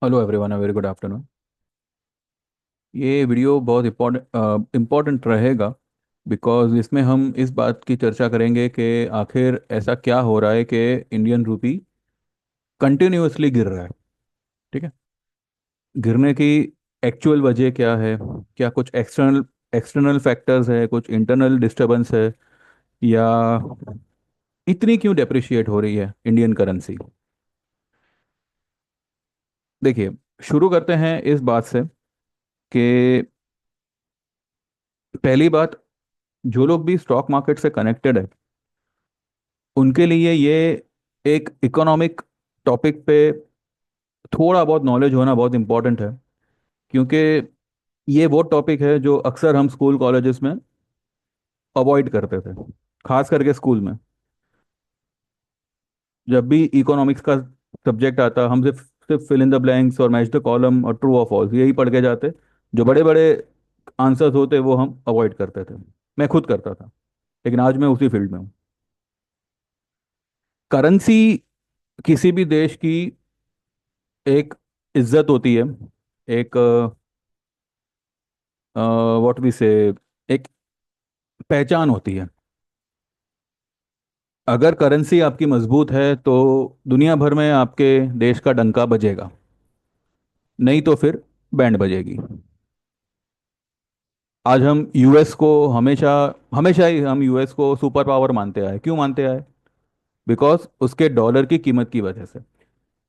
Hello everyone, very good afternoon. ये video बहुत important रहेगा बिकॉज इसमें हम इस बात की चर्चा करेंगे कि आखिर ऐसा क्या हो रहा है कि इंडियन रूपी कंटिन्यूअसली गिर रहा है। ठीक है। गिरने की एक्चुअल वजह क्या है? क्या कुछ एक्सटर्नल एक्सटर्नल फैक्टर्स है, कुछ इंटरनल डिस्टरबेंस है, या इतनी क्यों डेप्रिशिएट हो रही है इंडियन करेंसी? देखिए, शुरू करते हैं इस बात से कि पहली बात, जो लोग भी स्टॉक मार्केट से कनेक्टेड है उनके लिए ये एक इकोनॉमिक टॉपिक पे थोड़ा बहुत नॉलेज होना बहुत इंपॉर्टेंट है, क्योंकि ये वो टॉपिक है जो अक्सर हम स्कूल कॉलेजेस में अवॉइड करते थे, खास करके स्कूल में। जब भी इकोनॉमिक्स का सब्जेक्ट आता हम सिर्फ सिर्फ फिल इन द ब्लैंक्स और मैच द कॉलम और ट्रू और फॉल्स यही पढ़ के जाते। जो बड़े बड़े आंसर्स होते वो हम अवॉइड करते थे। मैं खुद करता था, लेकिन आज मैं उसी फील्ड में हूँ। करेंसी किसी भी देश की एक इज्जत होती है, एक व्हाट वी से, एक पहचान होती है। अगर करेंसी आपकी मजबूत है तो दुनिया भर में आपके देश का डंका बजेगा, नहीं तो फिर बैंड बजेगी। आज हम यूएस को हमेशा हमेशा ही हम यूएस को सुपर पावर मानते आए। क्यों मानते आए? बिकॉज उसके डॉलर की कीमत की वजह से।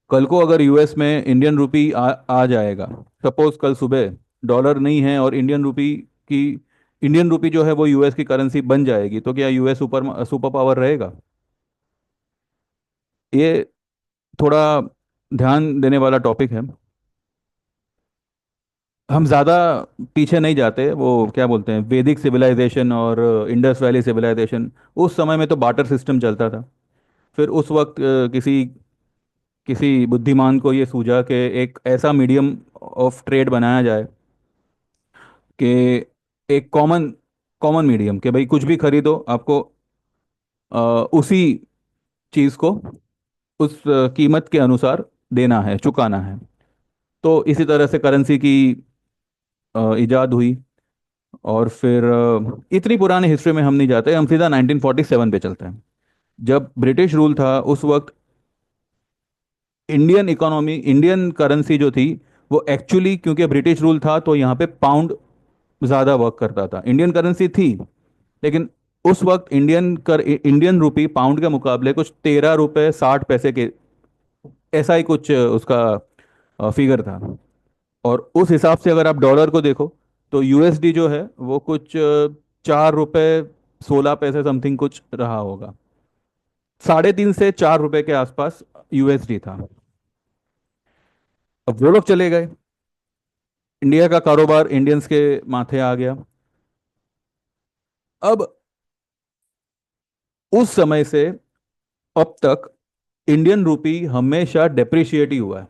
कल को अगर यूएस में इंडियन रुपी आ जाएगा, सपोज कल सुबह डॉलर नहीं है और की इंडियन रुपी जो है वो यूएस की करेंसी बन जाएगी, तो क्या यूएस सुपर सुपर पावर रहेगा? ये थोड़ा ध्यान देने वाला टॉपिक है। हम ज़्यादा पीछे नहीं जाते, वो क्या बोलते हैं, वैदिक सिविलाइजेशन और इंडस वैली सिविलाइजेशन, उस समय में तो बाटर सिस्टम चलता था। फिर उस वक्त किसी किसी बुद्धिमान को ये सूझा कि एक ऐसा मीडियम ऑफ ट्रेड बनाया जाए कि एक कॉमन कॉमन मीडियम, कि भाई कुछ भी खरीदो आपको अ, उसी चीज़ को उस कीमत के अनुसार देना है, चुकाना है। तो इसी तरह से करेंसी की इजाद हुई। और फिर इतनी पुरानी हिस्ट्री में हम नहीं जाते, हम सीधा 1947 पे चलते हैं। जब ब्रिटिश रूल था उस वक्त इंडियन इकोनॉमी, इंडियन करेंसी जो थी वो एक्चुअली, क्योंकि ब्रिटिश रूल था तो यहाँ पे पाउंड ज़्यादा वर्क करता था। इंडियन करेंसी थी, लेकिन उस वक्त इंडियन रुपी पाउंड के मुकाबले कुछ 13 रुपये 60 पैसे के, ऐसा ही कुछ उसका फिगर था। और उस हिसाब से अगर आप डॉलर को देखो तो यूएसडी जो है वो कुछ 4 रुपये 16 पैसे समथिंग कुछ रहा होगा। 3.5 से 4 रुपए के आसपास यूएसडी था। अब वो लोग चले गए, इंडिया का कारोबार इंडियंस के माथे आ गया। अब उस समय से अब तक इंडियन रूपी हमेशा डेप्रिशिएट ही हुआ है।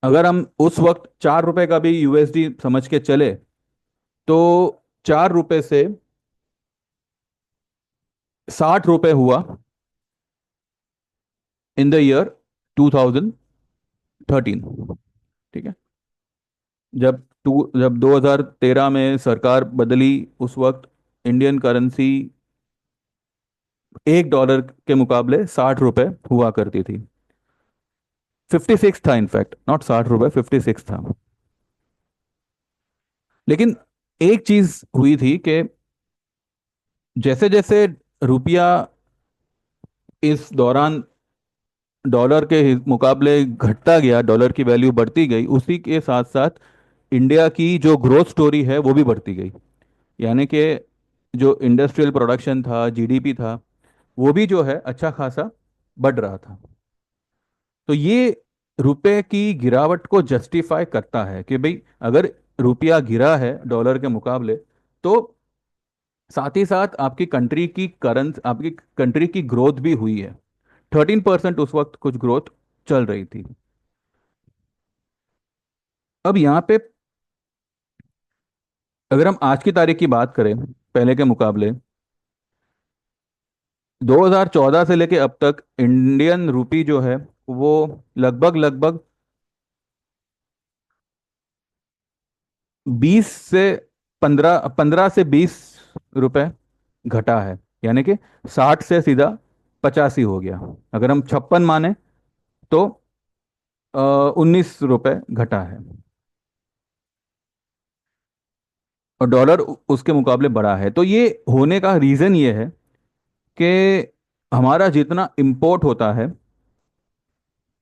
अगर हम उस वक्त 4 रुपए का भी यूएसडी समझ के चले तो 4 रुपए से 60 रुपए हुआ इन द ईयर 2013। ठीक है। जब 2013 में सरकार बदली, उस वक्त इंडियन करेंसी $1 के मुकाबले 60 रुपए हुआ करती थी। 56 था, इनफैक्ट नॉट 60 रुपए, 56 था। लेकिन एक चीज हुई थी कि जैसे जैसे रुपया इस दौरान डॉलर के मुकाबले घटता गया, डॉलर की वैल्यू बढ़ती गई, उसी के साथ साथ इंडिया की जो ग्रोथ स्टोरी है वो भी बढ़ती गई। यानी कि जो इंडस्ट्रियल प्रोडक्शन था, जीडीपी था, वो भी जो है अच्छा खासा बढ़ रहा था। तो ये रुपए की गिरावट को जस्टिफाई करता है कि भाई अगर रुपया गिरा है डॉलर के मुकाबले, तो साथ ही साथ आपकी कंट्री की ग्रोथ भी हुई है। 13% उस वक्त कुछ ग्रोथ चल रही थी। अब यहाँ पे अगर हम आज की तारीख की बात करें, पहले के मुकाबले 2014 से लेके अब तक इंडियन रूपी जो है वो लगभग लगभग 15 से 20 रुपए घटा है। यानी कि 60 से सीधा 85 हो गया। अगर हम 56 माने तो 19 रुपए घटा है। और डॉलर उसके मुकाबले बढ़ा है। तो ये होने का रीज़न ये है कि हमारा जितना इंपोर्ट होता है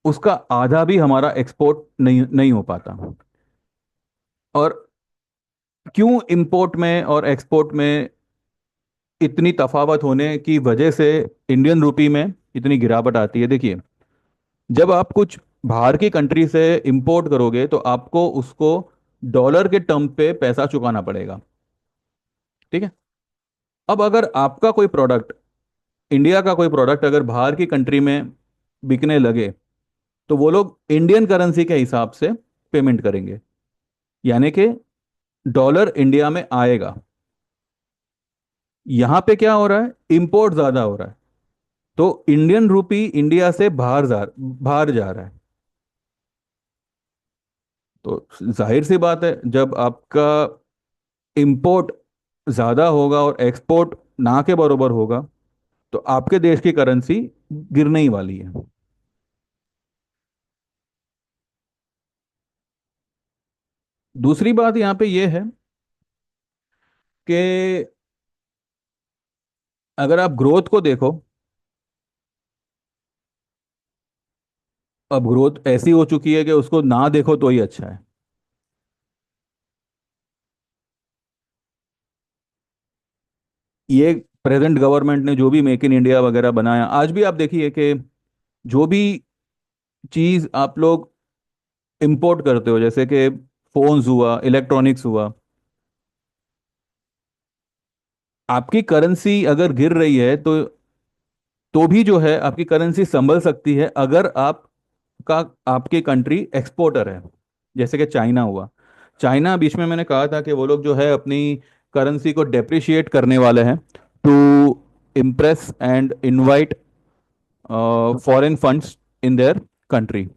उसका आधा भी हमारा एक्सपोर्ट नहीं नहीं हो पाता। और क्यों इंपोर्ट में और एक्सपोर्ट में इतनी तफावत होने की वजह से इंडियन रुपी में इतनी गिरावट आती है? देखिए, जब आप कुछ बाहर की कंट्री से इंपोर्ट करोगे तो आपको उसको डॉलर के टर्म पे पैसा चुकाना पड़ेगा। ठीक है। अब अगर आपका कोई प्रोडक्ट, इंडिया का कोई प्रोडक्ट अगर बाहर की कंट्री में बिकने लगे तो वो लोग इंडियन करेंसी के हिसाब से पेमेंट करेंगे। यानी कि डॉलर इंडिया में आएगा। यहां पे क्या हो रहा है, इंपोर्ट ज्यादा हो रहा है, तो इंडियन रुपी इंडिया से बाहर जा रहा है। तो जाहिर सी बात है, जब आपका इंपोर्ट ज्यादा होगा और एक्सपोर्ट ना के बरोबर होगा तो आपके देश की करेंसी गिरने ही वाली है। दूसरी बात यहाँ पे ये है कि अगर आप ग्रोथ को देखो, अब ग्रोथ ऐसी हो चुकी है कि उसको ना देखो तो ही अच्छा है। ये प्रेजेंट गवर्नमेंट ने जो भी मेक इन इंडिया वगैरह बनाया, आज भी आप देखिए कि जो भी चीज आप लोग इंपोर्ट करते हो, जैसे कि फोन्स हुआ, इलेक्ट्रॉनिक्स हुआ, आपकी करेंसी अगर गिर रही है तो भी जो है आपकी करेंसी संभल सकती है अगर आपका आपकी कंट्री एक्सपोर्टर है। जैसे कि चाइना हुआ। चाइना बीच में मैंने कहा था कि वो लोग जो है अपनी करेंसी को डेप्रिशिएट करने वाले हैं to impress and invite foreign funds in their country.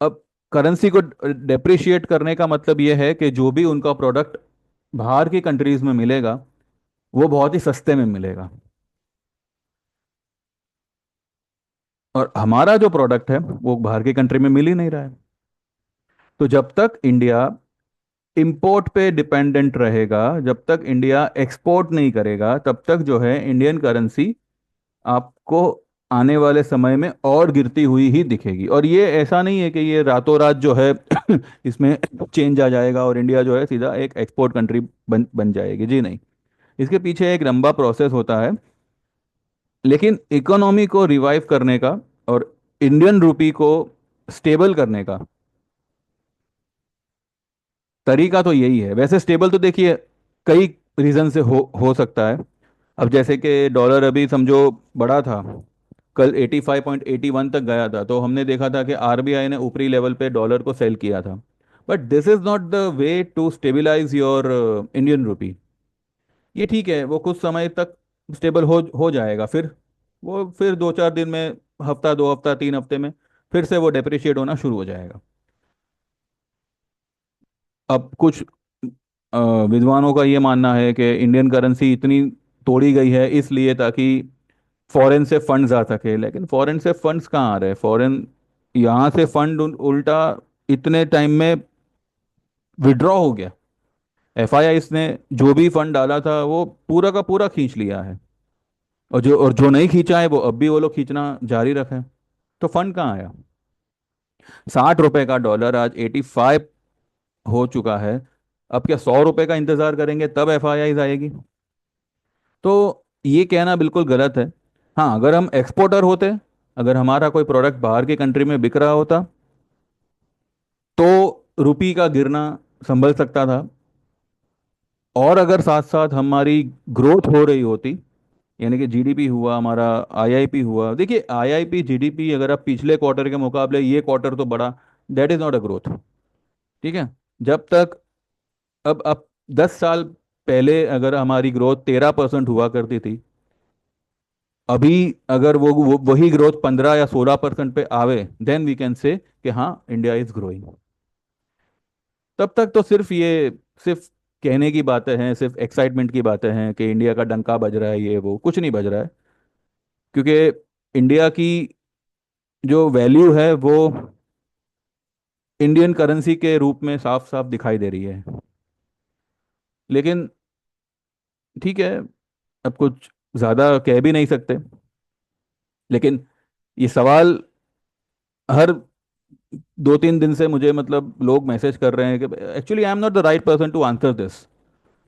अब करेंसी को डेप्रिशिएट करने का मतलब ये है कि जो भी उनका प्रोडक्ट बाहर की कंट्रीज में मिलेगा वो बहुत ही सस्ते में मिलेगा। और हमारा जो प्रोडक्ट है वो बाहर की कंट्री में मिल ही नहीं रहा है। तो जब तक इंडिया इंपोर्ट पे डिपेंडेंट रहेगा, जब तक इंडिया एक्सपोर्ट नहीं करेगा, तब तक जो है इंडियन करेंसी आपको आने वाले समय में और गिरती हुई ही दिखेगी। और ये ऐसा नहीं है कि ये रातों रात जो है इसमें चेंज आ जाएगा और इंडिया जो है सीधा एक एक्सपोर्ट कंट्री बन बन जाएगी। जी नहीं। इसके पीछे एक लंबा प्रोसेस होता है। लेकिन इकोनॉमी को रिवाइव करने का और इंडियन रुपी को स्टेबल करने का तरीका तो यही है। वैसे स्टेबल तो देखिए कई रीजन से हो सकता है। अब जैसे कि डॉलर अभी समझो बड़ा था, कल 85.81 तक गया था, तो हमने देखा था कि आरबीआई ने ऊपरी लेवल पे डॉलर को सेल किया था। But this is not the way to stabilise your Indian rupee. ये ठीक है, वो कुछ समय तक स्टेबल हो जाएगा, फिर 2-4 दिन में, हफ्ता 2 हफ्ता 3 हफ्ते में फिर से वो डेप्रिशिएट होना शुरू हो जाएगा। अब कुछ अ, विद्वानों का ये मानना है कि इंडियन करेंसी इतनी तोड़ी गई है इसलिए ताकि फॉरेन से फंड्स आ सके। लेकिन फॉरेन से फंड्स कहाँ आ रहे हैं? फॉरेन यहाँ से फंड उल्टा इतने टाइम में विड्रॉ हो गया। एफआईआई ने जो भी फंड डाला था वो पूरा का पूरा खींच लिया है। और जो नहीं खींचा है वो अब भी वो लोग खींचना जारी रखें। तो फंड कहाँ आया? 60 रुपए का डॉलर आज 85 हो चुका है। अब क्या 100 रुपए का इंतजार करेंगे तब एफआईआई आएगी? तो ये कहना बिल्कुल गलत है। हाँ, अगर हम एक्सपोर्टर होते, अगर हमारा कोई प्रोडक्ट बाहर की कंट्री में बिक रहा होता तो रुपी का गिरना संभल सकता था। और अगर साथ साथ हमारी ग्रोथ हो रही होती, यानी कि जीडीपी हुआ हमारा, आईआईपी हुआ। देखिए, आईआईपी जीडीपी अगर आप पिछले क्वार्टर के मुकाबले ये क्वार्टर तो बढ़ा, that is not a growth. ठीक है। जब तक अब 10 साल पहले अगर हमारी ग्रोथ 13% हुआ करती थी, अभी अगर वो वही ग्रोथ 15 या 16% पे आवे, देन वी कैन से कि हाँ इंडिया इज ग्रोइंग। तब तक तो सिर्फ कहने की बातें हैं, सिर्फ एक्साइटमेंट की बातें हैं कि इंडिया का डंका बज रहा है, ये वो कुछ नहीं बज रहा है। क्योंकि इंडिया की जो वैल्यू है वो इंडियन करेंसी के रूप में साफ साफ दिखाई दे रही है। लेकिन ठीक है, अब कुछ ज़्यादा कह भी नहीं सकते। लेकिन ये सवाल हर 2-3 दिन से मुझे मतलब लोग मैसेज कर रहे हैं कि actually I am not the right person to answer this.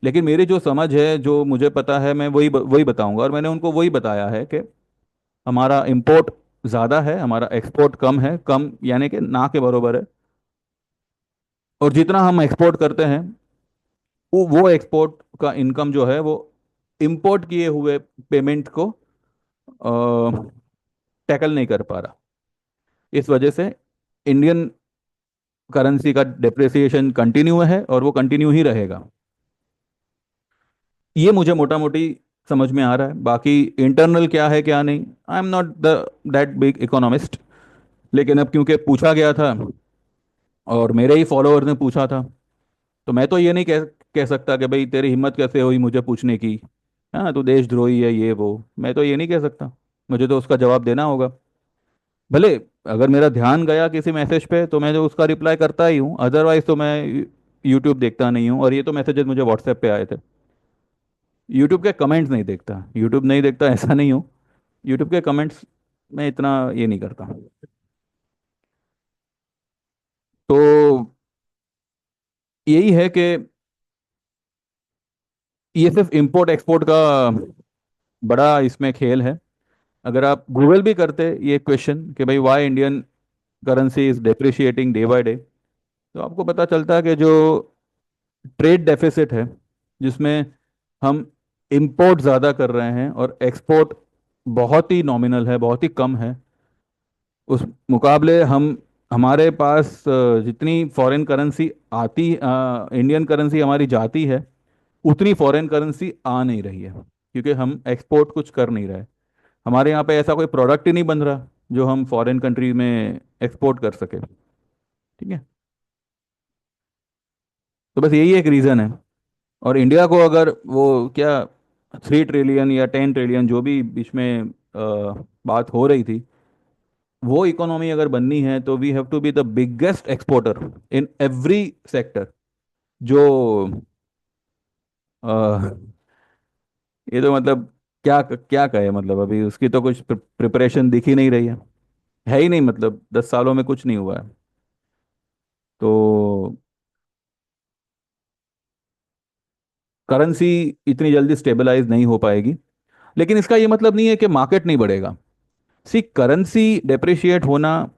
लेकिन मेरी जो समझ है, जो मुझे पता है, मैं वही बताऊंगा। और मैंने उनको वही बताया है कि हमारा इंपोर्ट ज़्यादा है, हमारा एक्सपोर्ट कम है, कम यानी कि ना के बरोबर है। और जितना हम एक्सपोर्ट करते हैं, वो एक्सपोर्ट का इनकम जो है वो इंपोर्ट किए हुए पेमेंट को टैकल नहीं कर पा रहा। इस वजह से इंडियन करेंसी का डेप्रिसिएशन कंटिन्यू है और वो कंटिन्यू ही रहेगा। ये मुझे मोटा मोटी समझ में आ रहा है। बाकी इंटरनल क्या है क्या नहीं, आई am not the that big economist. लेकिन अब क्योंकि पूछा गया था और मेरे ही फॉलोअर ने पूछा था, तो मैं तो ये नहीं कह सकता कि भाई तेरी हिम्मत कैसे हुई मुझे पूछने की, हाँ तू देशद्रोही है ये वो। मैं तो ये नहीं कह सकता, मुझे तो उसका जवाब देना होगा। भले अगर मेरा ध्यान गया किसी मैसेज पे तो मैं जो उसका रिप्लाई करता ही हूँ, अदरवाइज तो मैं यूट्यूब देखता नहीं हूँ। और ये तो मैसेजेस मुझे व्हाट्सएप पे आए थे। यूट्यूब के कमेंट्स नहीं देखता, यूट्यूब नहीं देखता ऐसा नहीं हूँ। यूट्यूब के कमेंट्स मैं इतना ये नहीं करता। तो यही है कि ये सिर्फ इंपोर्ट एक्सपोर्ट का बड़ा इसमें खेल है। अगर आप गूगल भी करते ये क्वेश्चन कि भाई why Indian currency is depreciating day by day, तो आपको पता चलता है कि जो ट्रेड डेफिसिट है, जिसमें हम इंपोर्ट ज़्यादा कर रहे हैं और एक्सपोर्ट बहुत ही नॉमिनल है, बहुत ही कम है। उस मुकाबले हम हमारे पास जितनी फॉरेन करेंसी आती, इंडियन करेंसी हमारी जाती है, उतनी फॉरेन करेंसी आ नहीं रही है, क्योंकि हम एक्सपोर्ट कुछ कर नहीं रहे। हमारे यहाँ पे ऐसा कोई प्रोडक्ट ही नहीं बन रहा जो हम फॉरेन कंट्री में एक्सपोर्ट कर सके। ठीक है। तो बस यही एक रीज़न है। और इंडिया को अगर वो क्या 3 ट्रिलियन या 10 ट्रिलियन जो भी बीच में बात हो रही थी, वो इकोनॉमी अगर बननी है तो we have to be the biggest exporter in every sector. जो अ, ये तो मतलब क्या क्या कहे, मतलब अभी उसकी तो कुछ प्रिपरेशन दिख ही नहीं रही है ही नहीं। मतलब 10 सालों में कुछ नहीं हुआ है। तो करेंसी इतनी जल्दी स्टेबलाइज नहीं हो पाएगी। लेकिन इसका ये मतलब नहीं है कि मार्केट नहीं बढ़ेगा। सी करेंसी डेप्रिशिएट होना,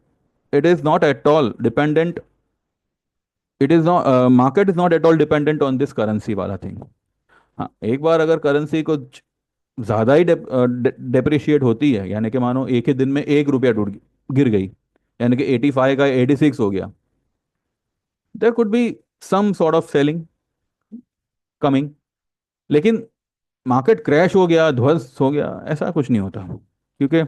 it is not at all dependent, it is not, market is not at all dependent on this currency वाला थिंग। हाँ, एक बार अगर करेंसी को ज़्यादा ही डेप्रिशिएट होती है, यानी कि मानो एक ही दिन में 1 रुपया गिर गई, यानी कि 85 का 86 हो गया, there could be some sort of selling coming. लेकिन मार्केट क्रैश हो गया, ध्वस्त हो गया, ऐसा कुछ नहीं होता। क्योंकि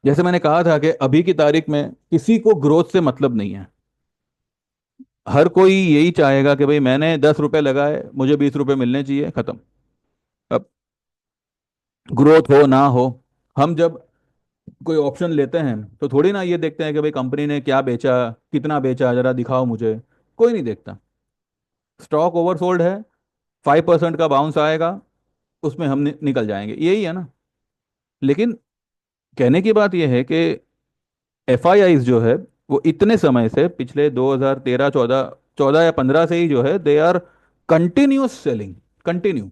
जैसे मैंने कहा था कि अभी की तारीख में किसी को ग्रोथ से मतलब नहीं है। हर कोई यही चाहेगा कि भाई मैंने 10 रुपए लगाए, मुझे 20 रुपए मिलने चाहिए, खत्म। अब ग्रोथ हो ना हो, हम जब कोई ऑप्शन लेते हैं तो थोड़ी ना ये देखते हैं कि भाई कंपनी ने क्या बेचा, कितना बेचा, जरा दिखाओ मुझे। कोई नहीं देखता। स्टॉक ओवरसोल्ड है, 5% का बाउंस आएगा, उसमें हम निकल जाएंगे, यही है ना। लेकिन कहने की बात यह है कि एफआईआईज जो है वो इतने समय से, पिछले 2013 14 14 या 15 से ही जो है, they are continuous selling, continue.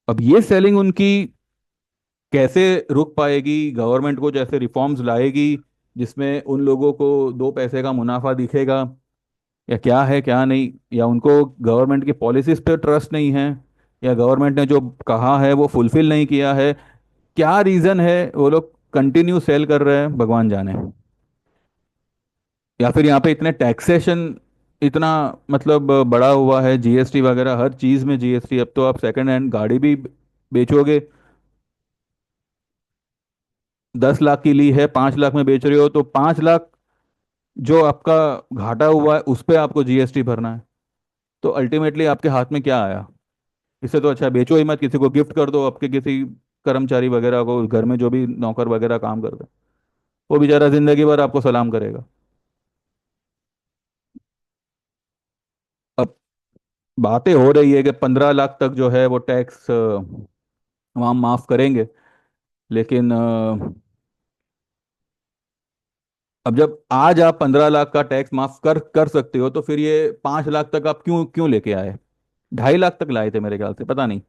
अब ये सेलिंग उनकी कैसे रुक पाएगी? गवर्नमेंट को जैसे रिफॉर्म्स लाएगी जिसमें उन लोगों को 2 पैसे का मुनाफा दिखेगा, या क्या है क्या नहीं, या उनको गवर्नमेंट की पॉलिसीज पे ट्रस्ट नहीं है, या गवर्नमेंट ने जो कहा है वो फुलफिल नहीं किया है, क्या रीज़न है वो लोग कंटिन्यू सेल कर रहे हैं, भगवान जाने। या फिर यहाँ पे इतने टैक्सेशन इतना मतलब बढ़ा हुआ है, जीएसटी वगैरह, हर चीज़ में जीएसटी। अब तो आप सेकंड हैंड गाड़ी भी बेचोगे 10 लाख की ली है, 5 लाख में बेच रहे हो, तो 5 लाख जो आपका घाटा हुआ है उस पे आपको जीएसटी भरना है। तो अल्टीमेटली आपके हाथ में क्या आया? इससे तो अच्छा बेचो ही मत, किसी को गिफ्ट कर दो, आपके किसी कर्मचारी वगैरह को, घर में जो भी नौकर वगैरह काम करते हैं, वो बेचारा जिंदगी भर आपको सलाम करेगा। अब बातें हो रही है कि 15 लाख तक जो है वो टैक्स वहाँ माफ करेंगे, लेकिन अब जब आज आप 15 लाख का टैक्स माफ कर कर सकते हो, तो फिर ये 5 लाख तक आप क्यों क्यों लेके आए? 2.5 लाख तक लाए थे मेरे ख्याल से, पता नहीं,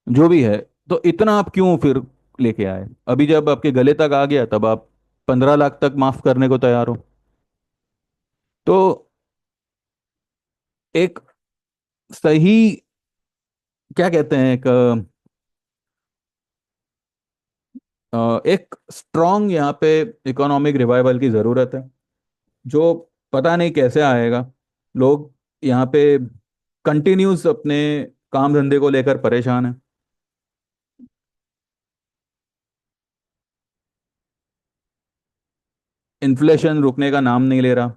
जो भी है। तो इतना आप क्यों फिर लेके आए? अभी जब आपके गले तक आ गया तब आप 15 लाख तक माफ करने को तैयार हो। तो एक सही, क्या कहते हैं, एक स्ट्रांग यहाँ पे इकोनॉमिक रिवाइवल की ज़रूरत है, जो पता नहीं कैसे आएगा। लोग यहाँ पे कंटिन्यूस अपने काम धंधे को लेकर परेशान है। इन्फ्लेशन रुकने का नाम नहीं ले रहा।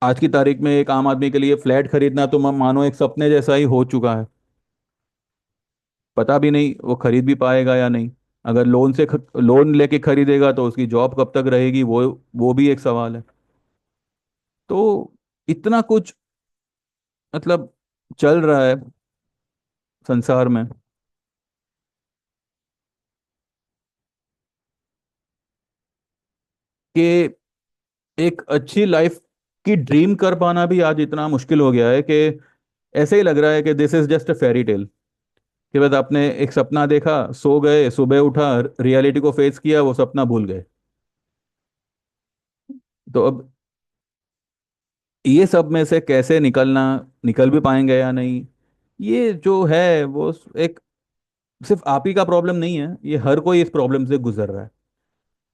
आज की तारीख में एक आम आदमी के लिए फ्लैट खरीदना तो मानो एक सपने जैसा ही हो चुका है। पता भी नहीं वो खरीद भी पाएगा या नहीं। अगर लोन लेके खरीदेगा तो उसकी जॉब कब तक रहेगी, वो भी एक सवाल है। तो इतना कुछ, मतलब, चल रहा है संसार में कि एक अच्छी लाइफ की ड्रीम कर पाना भी आज इतना मुश्किल हो गया है कि ऐसे ही लग रहा है कि this is just a fairy tale. कि बस आपने एक सपना देखा, सो गए, सुबह उठा, रियलिटी को फेस किया, वो सपना भूल गए। तो अब ये सब में से कैसे निकलना, निकल भी पाएंगे या नहीं, ये जो है वो एक, सिर्फ आप ही का प्रॉब्लम नहीं है, ये हर कोई इस प्रॉब्लम से गुजर रहा है।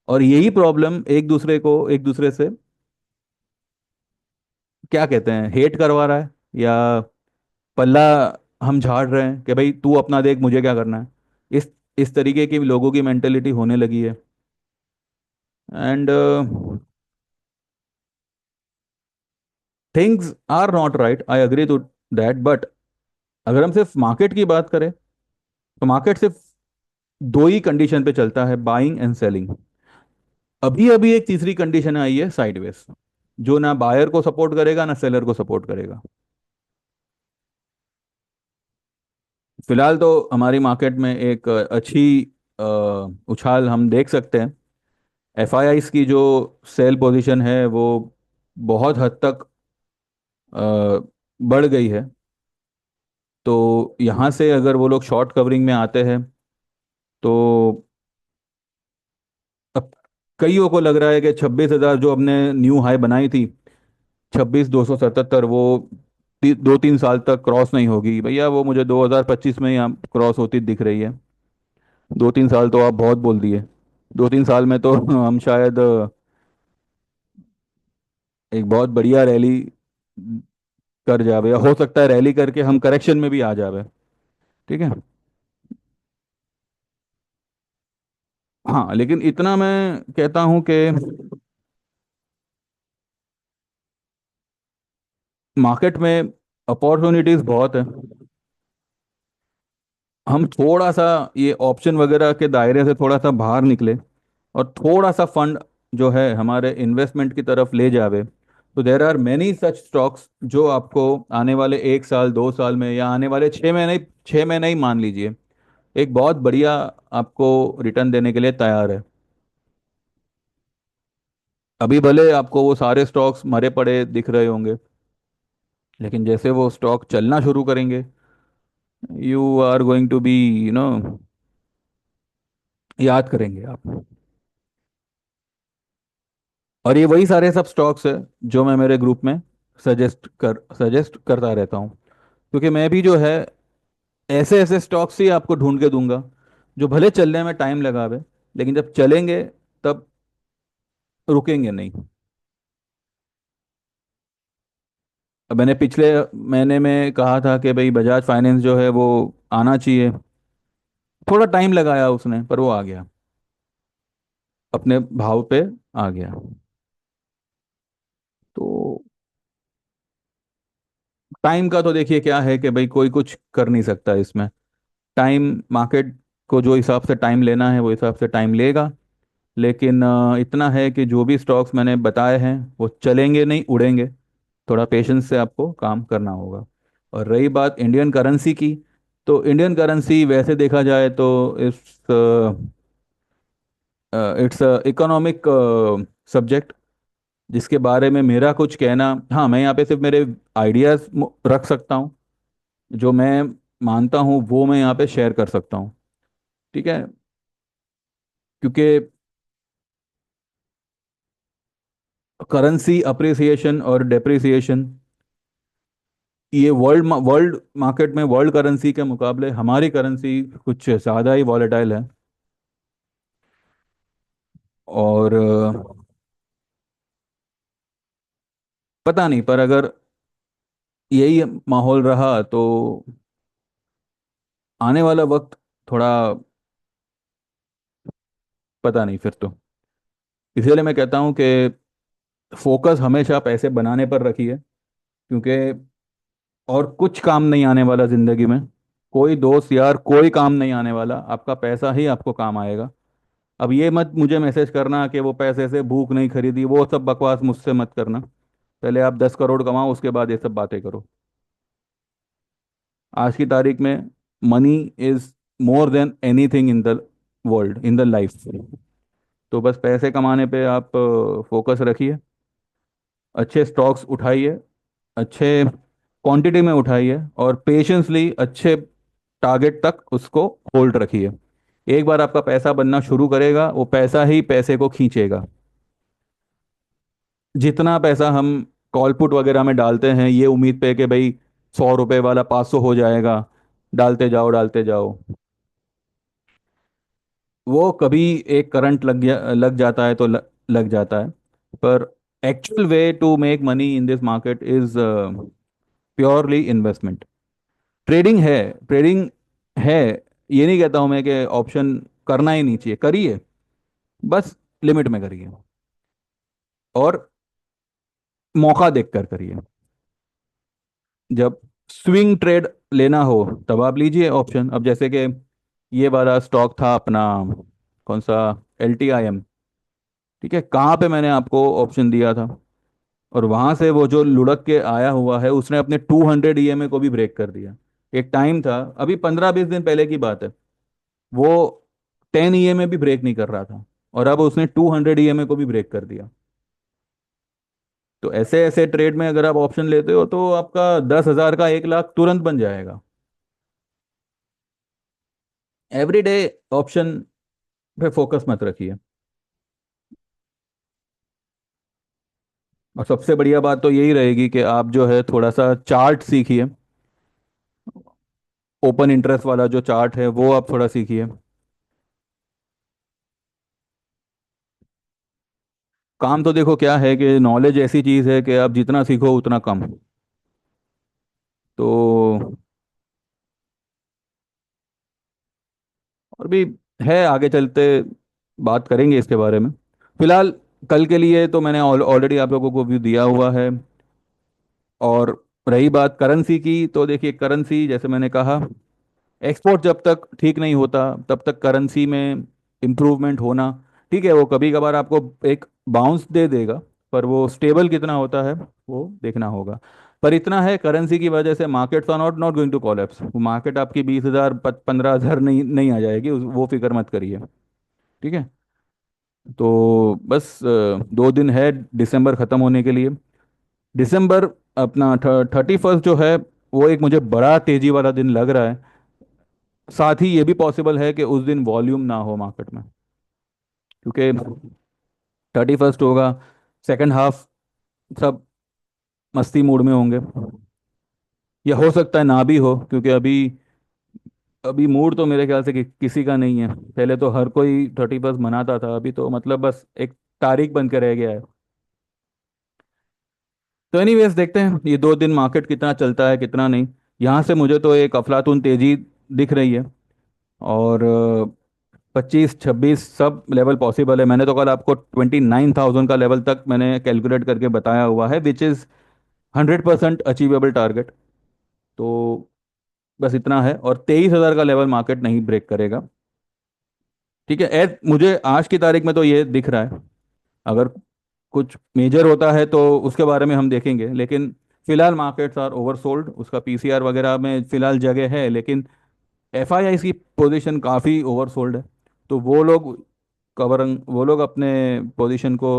और यही प्रॉब्लम एक दूसरे से, क्या कहते हैं, हेट करवा रहा है, या पल्ला हम झाड़ रहे हैं कि भाई तू अपना देख, मुझे क्या करना है। इस तरीके की लोगों की मेंटेलिटी होने लगी है। And things are not right, I agree to that, but अगर हम सिर्फ मार्केट की बात करें, तो मार्केट सिर्फ दो ही कंडीशन पे चलता है, बाइंग एंड सेलिंग। अभी अभी एक तीसरी कंडीशन आई है, साइडवेज, जो ना बायर को सपोर्ट करेगा ना सेलर को सपोर्ट करेगा। फिलहाल तो हमारी मार्केट में एक अच्छी अ, उछाल हम देख सकते हैं। एफआईआईस की जो सेल पोजीशन है वो बहुत हद तक बढ़ गई है। तो यहाँ से अगर वो लोग शॉर्ट कवरिंग में आते हैं, तो अब कईयों को लग रहा है कि 26,000 जो हमने न्यू हाई बनाई थी, 26,277, वो 2-3 साल तक क्रॉस नहीं होगी भैया। वो मुझे 2025 में यहाँ क्रॉस होती दिख रही है। 2-3 साल तो आप बहुत बोल दिए। 2-3 साल में तो हम शायद एक बहुत बढ़िया रैली कर जावे, या हो सकता है रैली करके हम करेक्शन में भी आ जावे। ठीक है। हाँ, लेकिन इतना मैं कहता हूँ कि मार्केट में अपॉर्चुनिटीज बहुत है। हम थोड़ा सा ये ऑप्शन वगैरह के दायरे से थोड़ा सा बाहर निकले, और थोड़ा सा फंड जो है हमारे इन्वेस्टमेंट की तरफ ले जावे, तो there are many such stocks जो आपको आने वाले 1 साल 2 साल में, या आने वाले 6 महीने, 6 महीने ही मान लीजिए, एक बहुत बढ़िया आपको रिटर्न देने के लिए तैयार है। अभी भले आपको वो सारे स्टॉक्स मरे पड़े दिख रहे होंगे, लेकिन जैसे वो स्टॉक चलना शुरू करेंगे, you are going to be, याद करेंगे आप। और ये वही सारे सब स्टॉक्स है जो मैं मेरे ग्रुप में सजेस्ट करता रहता हूँ। क्योंकि मैं भी जो है ऐसे ऐसे स्टॉक्स ही आपको ढूंढ के दूंगा जो भले चलने में टाइम लगावे, लेकिन जब चलेंगे तब रुकेंगे नहीं। अब मैंने पिछले महीने में कहा था कि भाई बजाज फाइनेंस जो है वो आना चाहिए। थोड़ा टाइम लगाया उसने, पर वो आ गया, अपने भाव पे आ गया। तो टाइम का तो देखिए क्या है कि भाई कोई कुछ कर नहीं सकता इसमें। टाइम, मार्केट को जो हिसाब से टाइम लेना है वो हिसाब से टाइम लेगा। लेकिन इतना है कि जो भी स्टॉक्स मैंने बताए हैं वो चलेंगे नहीं, उड़ेंगे। थोड़ा पेशेंस से आपको काम करना होगा। और रही बात इंडियन करेंसी की, तो इंडियन करेंसी वैसे देखा जाए तो इस इट्स इकोनॉमिक सब्जेक्ट, जिसके बारे में मेरा कुछ कहना, हाँ मैं यहाँ पे सिर्फ मेरे आइडियाज रख सकता हूँ। जो मैं मानता हूँ वो मैं यहाँ पे शेयर कर सकता हूँ। ठीक है। क्योंकि करेंसी अप्रिसिएशन और डेप्रिसिएशन, ये वर्ल्ड मार्केट में वर्ल्ड करेंसी के मुकाबले हमारी करेंसी कुछ ज़्यादा ही वॉलेटाइल है। और पता नहीं, पर अगर यही माहौल रहा तो आने वाला वक्त थोड़ा, पता नहीं फिर तो। इसीलिए मैं कहता हूँ कि फोकस हमेशा पैसे बनाने पर रखिए, क्योंकि और कुछ काम नहीं आने वाला जिंदगी में। कोई दोस्त यार कोई काम नहीं आने वाला, आपका पैसा ही आपको काम आएगा। अब ये मत मुझे मैसेज करना कि वो पैसे से भूख नहीं खरीदी, वो सब बकवास मुझसे मत करना। पहले आप 10 करोड़ कमाओ, उसके बाद ये सब बातें करो। आज की तारीख में money is more than anything in the world, in the life. तो बस पैसे कमाने पे आप फोकस रखिए, अच्छे स्टॉक्स उठाइए, अच्छे क्वांटिटी में उठाइए, और पेशेंसली अच्छे टारगेट तक उसको होल्ड रखिए। एक बार आपका पैसा बनना शुरू करेगा, वो पैसा ही पैसे को खींचेगा। जितना पैसा हम कॉल पुट वगैरह में डालते हैं ये उम्मीद पे कि भाई 100 रुपए वाला 500 हो जाएगा, डालते जाओ डालते जाओ, वो कभी एक करंट लग जाता है तो लग जाता है। पर actual way to make money in this market is purely investment. Trading है, ट्रेडिंग है। ये नहीं कहता हूं मैं कि ऑप्शन करना ही नहीं चाहिए, करिए, बस लिमिट में करिए, और मौका देखकर करिए। जब स्विंग ट्रेड लेना हो तब आप लीजिए ऑप्शन। अब जैसे कि ये वाला स्टॉक था अपना, कौन सा, LTIM। ठीक है, कहाँ पे मैंने आपको ऑप्शन दिया था, और वहां से वो जो लुढ़क के आया हुआ है उसने अपने 200 EMA को भी ब्रेक कर दिया। एक टाइम था, अभी 15-20 दिन पहले की बात है, वो 10 EMA भी ब्रेक नहीं कर रहा था, और अब उसने 200 EMA को भी ब्रेक कर दिया। तो ऐसे ऐसे ट्रेड में अगर आप ऑप्शन लेते हो तो आपका 10,000 का 1 लाख तुरंत बन जाएगा। एवरीडे ऑप्शन पे फोकस मत रखिए। और सबसे बढ़िया बात तो यही रहेगी कि आप जो है थोड़ा सा चार्ट सीखिए। ओपन इंटरेस्ट वाला जो चार्ट है वो आप थोड़ा सीखिए। काम तो देखो क्या है कि नॉलेज ऐसी चीज़ है कि आप जितना सीखो उतना कम। तो और भी है, आगे चलते बात करेंगे इसके बारे में। फिलहाल कल के लिए तो मैंने ऑलरेडी आप लोगों को व्यू दिया हुआ है। और रही बात करेंसी की, तो देखिए करेंसी जैसे मैंने कहा, एक्सपोर्ट जब तक ठीक नहीं होता तब तक करेंसी में इम्प्रूवमेंट होना ठीक है, वो कभी कभार आपको एक बाउंस दे देगा, पर वो स्टेबल कितना होता है वो देखना होगा। पर इतना है, करेंसी की वजह से markets are not not going to collapse. वो मार्केट आपकी 20,000 15,000 नहीं नहीं आ जाएगी, वो फिक्र मत करिए। ठीक है। तो बस 2 दिन है दिसंबर ख़त्म होने के लिए। दिसंबर अपना 31 जो है वो एक मुझे बड़ा तेजी वाला दिन लग रहा है। साथ ही ये भी पॉसिबल है कि उस दिन वॉल्यूम ना हो मार्केट में, क्योंकि 31 होगा, सेकंड हाफ सब मस्ती मूड में होंगे। या हो सकता है ना भी हो, क्योंकि अभी अभी मूड तो मेरे ख्याल से किसी का नहीं है। पहले तो हर कोई 31 मनाता था, अभी तो मतलब बस एक तारीख बन के रह गया है। तो एनीवेज देखते हैं ये 2 दिन मार्केट कितना चलता है कितना नहीं। यहाँ से मुझे तो एक अफलातून तेजी दिख रही है। और 25 26 सब लेवल पॉसिबल है। मैंने तो कल आपको 29,000 का लेवल तक मैंने कैलकुलेट करके बताया हुआ है, विच इज़ 100% अचीवेबल टारगेट। तो बस इतना है, और 23,000 का लेवल मार्केट नहीं ब्रेक करेगा। ठीक है, एज मुझे आज की तारीख में तो ये दिख रहा है। अगर कुछ मेजर होता है तो उसके बारे में हम देखेंगे, लेकिन फिलहाल मार्केट्स आर ओवरसोल्ड। उसका पीसीआर वगैरह में फिलहाल जगह है, लेकिन एफआईआई की पोजीशन काफ़ी ओवरसोल्ड है। तो वो लोग अपने पोजीशन को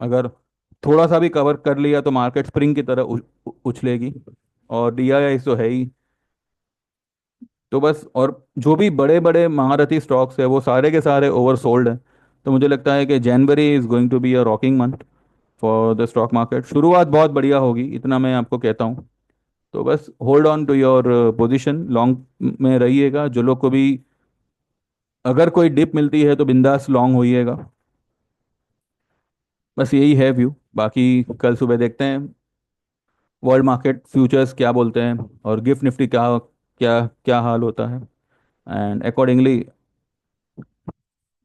अगर थोड़ा सा भी कवर कर लिया तो मार्केट स्प्रिंग की तरह उछलेगी। और डीआईआई तो है ही। तो बस, और जो भी बड़े बड़े महारथी स्टॉक्स है वो सारे के सारे ओवरसोल्ड हैं। तो मुझे लगता है कि January is going to be a rocking month for the stock market. शुरुआत बहुत बढ़िया होगी, इतना मैं आपको कहता हूँ। तो बस hold on to your position, long में रहिएगा। जो लोग को भी अगर कोई डिप मिलती है तो बिंदास लॉन्ग होइएगा। बस यही है व्यू। बाकी कल सुबह देखते हैं वर्ल्ड मार्केट फ्यूचर्स क्या बोलते हैं, और गिफ्ट निफ्टी क्या क्या क्या हाल होता है। And accordingly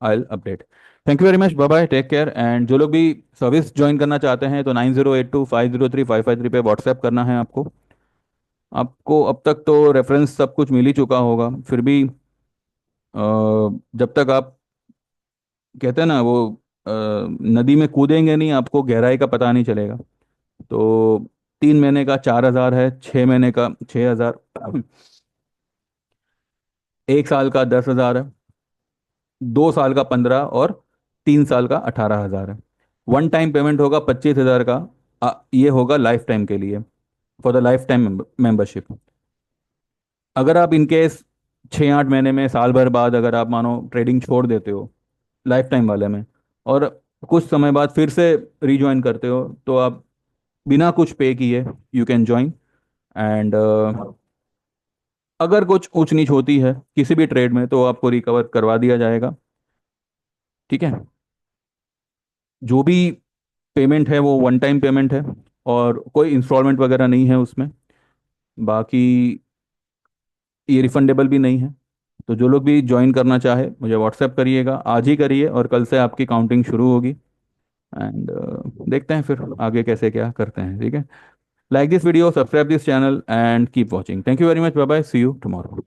I update. Thank you very much, bye bye, take care. And जो लोग भी सर्विस ज्वाइन करना चाहते हैं तो 9082503503 पे व्हाट्सएप करना है आपको। आपको अब तक तो रेफरेंस सब कुछ मिल ही चुका होगा, फिर भी जब तक आप कहते हैं ना वो नदी में कूदेंगे नहीं, आपको गहराई का पता नहीं चलेगा। तो 3 महीने का 4,000 है, 6 महीने का 6,000, 1 साल का 10,000 है, 2 साल का 15, और 3 साल का 18,000 है। वन टाइम पेमेंट होगा 25,000 का। ये होगा लाइफ टाइम के लिए, for the life time membership. अगर आप इनकेस 6 8 महीने में, साल भर बाद अगर आप मानो ट्रेडिंग छोड़ देते हो लाइफ टाइम वाले में, और कुछ समय बाद फिर से रीज्वाइन करते हो, तो आप बिना कुछ पे किए यू कैन ज्वाइन। एंड अगर कुछ ऊंच नीच होती है किसी भी ट्रेड में तो आपको रिकवर करवा दिया जाएगा। ठीक है, जो भी पेमेंट है वो वन टाइम पेमेंट है, और कोई इंस्टॉलमेंट वगैरह नहीं है उसमें। बाकी ये रिफंडेबल भी नहीं है। तो जो लोग भी ज्वाइन करना चाहे मुझे व्हाट्सएप करिएगा, आज ही करिए, और कल से आपकी काउंटिंग शुरू होगी। एंड देखते हैं फिर आगे कैसे क्या करते हैं। ठीक है, like this video, subscribe this channel, and keep watching. Thank you very much, bye bye, see you tomorrow.